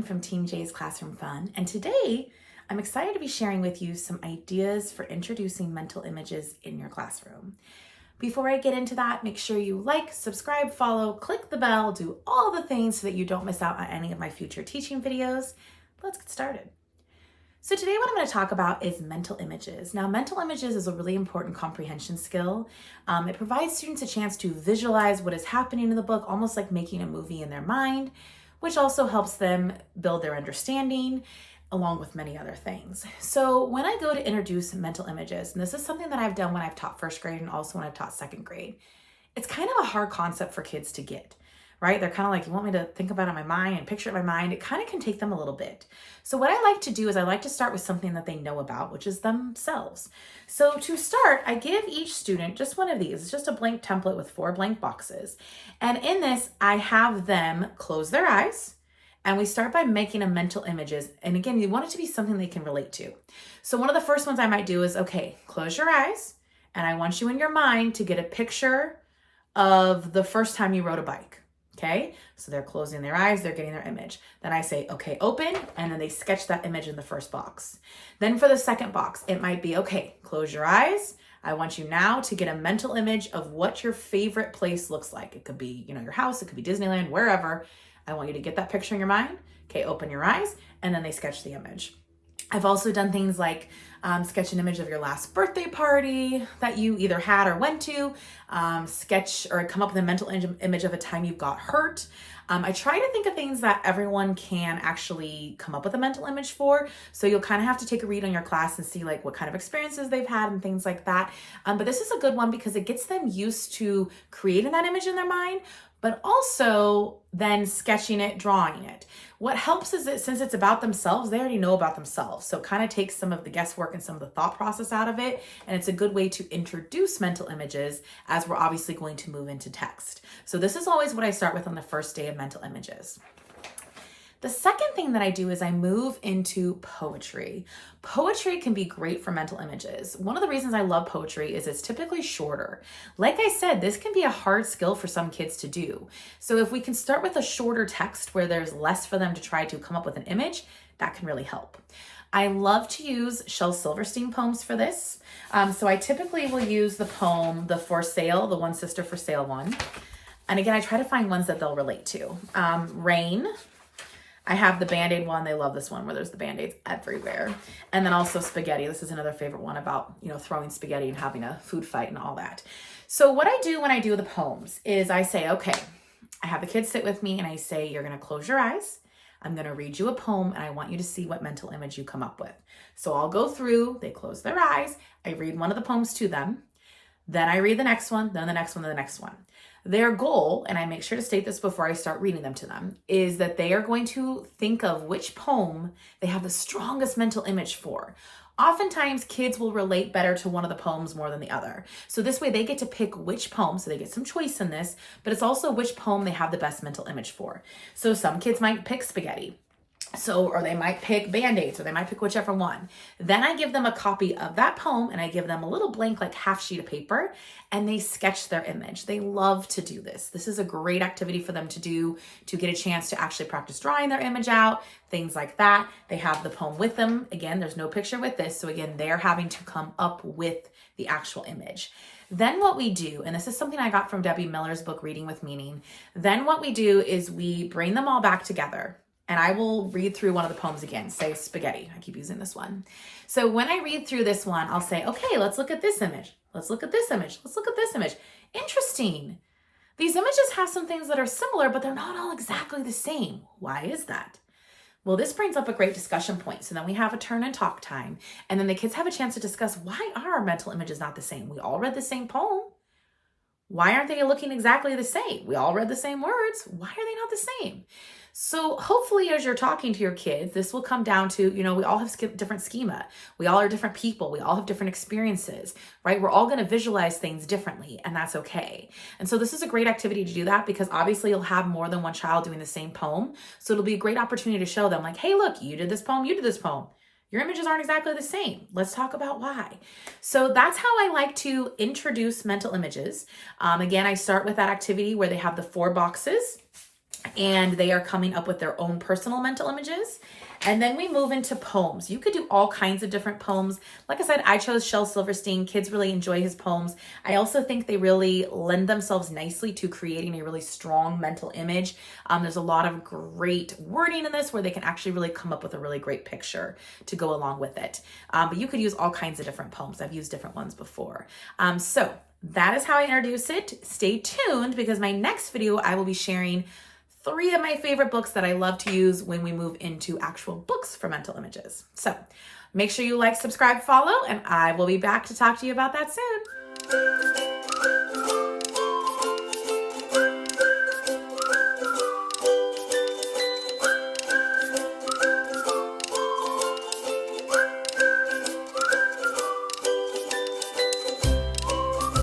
From Team J's Classroom Fun, and today I'm excited to be sharing with you some ideas for introducing mental images in your classroom. Before I get into that, make sure you like, subscribe, follow, click the bell, do all the things so that you don't miss out on any of my future teaching videos. Let's get started. So today what I'm going to talk about is mental images. Now, mental images is a really important comprehension skill. It provides students a chance to visualize what is happening in the book, almost like making a movie in their mind, which also helps them build their understanding along with many other things. So when I go to introduce mental images, and this is something that I've done when I've taught first grade and also when I've taught second grade, it's kind of a hard concept for kids to get, right? They're kind of like, you want me to think about it in my mind and picture it in my mind? It kind of can take them a little bit. So what I like to do is I like to start with something that they know about, which is themselves. So to start, I give each student just one of these. It's just a blank template with 4 blank boxes. And in this, I have them close their eyes. And we start by making a mental images. And again, you want it to be something they can relate to. So one of the first ones I might do is, okay, close your eyes. And I want you in your mind to get a picture of the first time you rode a bike. Okay, so they're closing their eyes, they're getting their image. Then I say, okay, open, and then they sketch that image in the first box. Then for the second box, it might be, okay, close your eyes. I want you now to get a mental image of what your favorite place looks like. It could be, your house, it could be Disneyland, wherever. I want you to get that picture in your mind. Okay, open your eyes, and then they sketch the image. I've also done things like sketch an image of your last birthday party that you either had or went to, sketch or come up with a mental image of a time you got hurt. I try to think of things that everyone can actually come up with a mental image for. So you'll kind of have to take a read on your class and see like what kind of experiences they've had and things like that. But this is a good one because it gets them used to creating that image in their mind, but also then sketching it, drawing it. What helps is that since it's about themselves, they already know about themselves. So it kind of takes some of the guesswork and some of the thought process out of it. And it's a good way to introduce mental images as we're obviously going to move into text. So this is always what I start with on the first day of mental images. The second thing that I do is I move into poetry. Poetry can be great for mental images. One of the reasons I love poetry is it's typically shorter. Like I said, this can be a hard skill for some kids to do. So if we can start with a shorter text where there's less for them to try to come up with an image, that can really help. I love to use Shel Silverstein poems for this. So I typically will use the poem, the For Sale, the One Sister for Sale one. And again, I try to find ones that they'll relate to. Rain. I have the Band-Aid one. They love this one where there's the Band-Aids everywhere. And then also spaghetti. This is another favorite one about, throwing spaghetti and having a food fight and all that. So what I do when I do the poems is I say, okay, I have the kids sit with me and I say, you're going to close your eyes. I'm going to read you a poem and I want you to see what mental image you come up with. So I'll go through, they close their eyes. I read one of the poems to them. Then I read the next one, then the next one, then the next one. Their goal, and I make sure to state this before I start reading them to them, is that they are going to think of which poem they have the strongest mental image for. Oftentimes, kids will relate better to one of the poems more than the other. So this way they get to pick which poem, so they get some choice in this, but it's also which poem they have the best mental image for. So some kids might pick spaghetti. Or they might pick Band-Aids, or they might pick whichever one. Then I give them a copy of that poem and I give them a little blank, like half sheet of paper, and they sketch their image. They love to do this. This is a great activity for them to do to get a chance to actually practice drawing their image out, things like that. They have the poem with them. Again, there's no picture with this. So again, they're having to come up with the actual image. Then what we do, and this is something I got from Debbie Miller's book, Reading with Meaning. Then what we do is we bring them all back together. And I will read through one of the poems again, say spaghetti. I keep using this one. So when I read through this one, I'll say, okay, let's look at this image. Let's look at this image. Let's look at this image. Interesting. These images have some things that are similar, but they're not all exactly the same. Why is that? Well, this brings up a great discussion point. So then we have a turn and talk time. And then the kids have a chance to discuss, why are our mental images not the same? We all read the same poem. Why aren't they looking exactly the same? We all read the same words. Why are they not the same? So hopefully as you're talking to your kids, this will come down to, we all have different schema. We all are different people. We all have different experiences, right? We're all going to visualize things differently, and that's okay. And so this is a great activity to do that because obviously you'll have more than one child doing the same poem. So it'll be a great opportunity to show them like, hey, look, you did this poem, you did this poem. your images aren't exactly the same. Let's talk about why. So that's how I like to introduce mental images. Again, I start with that activity where they have the 4 boxes and they are coming up with their own personal mental images. And then we move into poems. You could do all kinds of different poems. Like I said, I chose Shel Silverstein. Kids really enjoy his poems. I also think they really lend themselves nicely to creating a really strong mental image. There's a lot of great wording in this where they can actually really come up with a really great picture to go along with it. But you could use all kinds of different poems. I've used different ones before. So that is how I introduce it. Stay tuned because my next video, I will be sharing 3 of my favorite books that I love to use when we move into actual books for mental images. So make sure you like, subscribe, follow, and I will be back to talk to you about that soon.